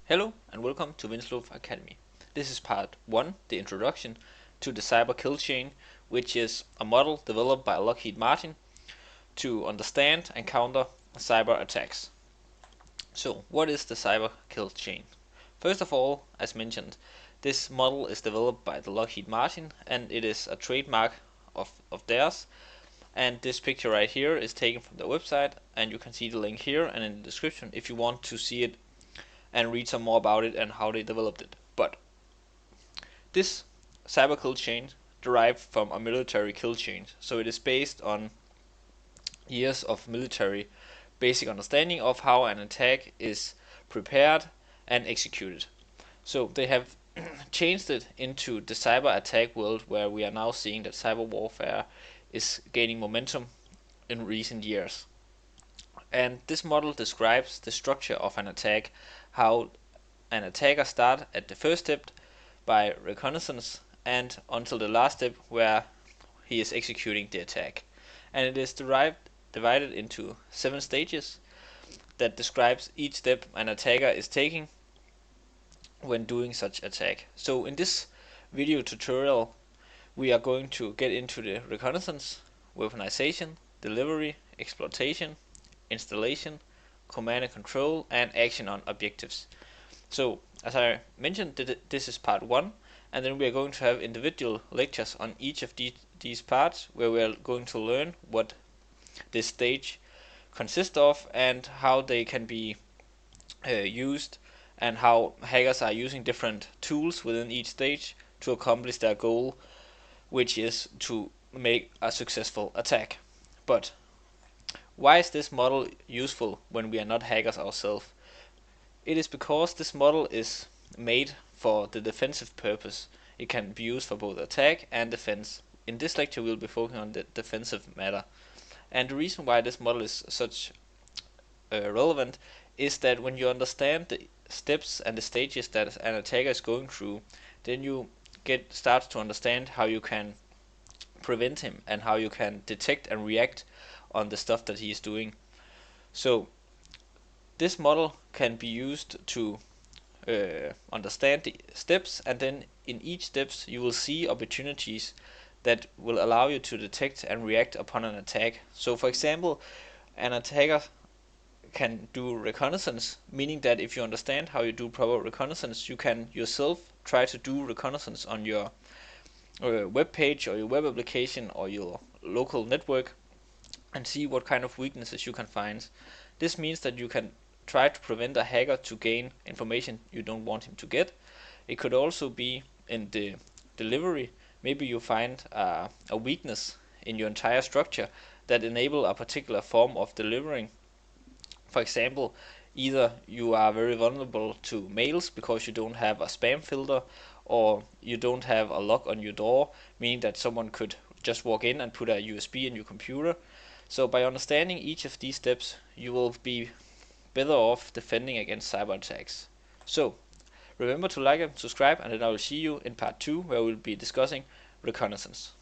Hello and welcome to Vinsloev Academy. This is part 1, the introduction to the cyber kill chain, which is a model developed by Lockheed Martin to understand and counter cyber attacks. So, what is the cyber kill chain? First of all, as mentioned, this model is developed by the Lockheed Martin and it is a trademark of theirs. And this picture right here is taken from their website, and you can see the link here and in the description if you want to see it and read some more about it and how they developed it. But this cyber kill chain derived from a military kill chain, so it is based on years of military basic understanding of how an attack is prepared and executed. So they have changed it into the cyber attack world, where we are now seeing that cyber warfare is gaining momentum in recent years. And this model describes the structure of an attack, how an attacker starts at the first step by reconnaissance and until the last step where he is executing the attack. And it is divided into 7 stages that describes each step an attacker is taking when doing such attack. So in this video tutorial we are going to get into the reconnaissance, weaponization, delivery, exploitation, installation, command and control, and action on objectives. So as I mentioned, this is part 1, and then we are going to have individual lectures on each of these parts, where we are going to learn what this stage consists of and how they can be used, and how hackers are using different tools within each stage to accomplish their goal, which is to make a successful attack. But why is this model useful when we are not hackers ourselves? It is because this model is made for the defensive purpose. It can be used for both attack and defense. In this lecture we'll be focusing on the defensive matter. And the reason why this model is such relevant is that when you understand the steps and the stages that an attacker is going through, then you start to understand how you can prevent him and how you can detect and react on the stuff that he is doing. So this model can be used to understand the steps, and then in each steps you will see opportunities that will allow you to detect and react upon an attack. So for example, an attacker can do reconnaissance, meaning that if you understand how you do proper reconnaissance, you can yourself try to do reconnaissance on your web page or your web application or your local network and see what kind of weaknesses you can find. This means that you can try to prevent a hacker to gain information you don't want him to get. It could also be in the delivery. Maybe you find a weakness in your entire structure that enable a particular form of delivering. For example, either you are very vulnerable to mails because you don't have a spam filter, or you don't have a lock on your door, meaning that someone could just walk in and put a USB in your computer. So by understanding each of these steps, you will be better off defending against cyber attacks. So remember to like and subscribe, and then I will see you in part 2, where we'll be discussing reconnaissance.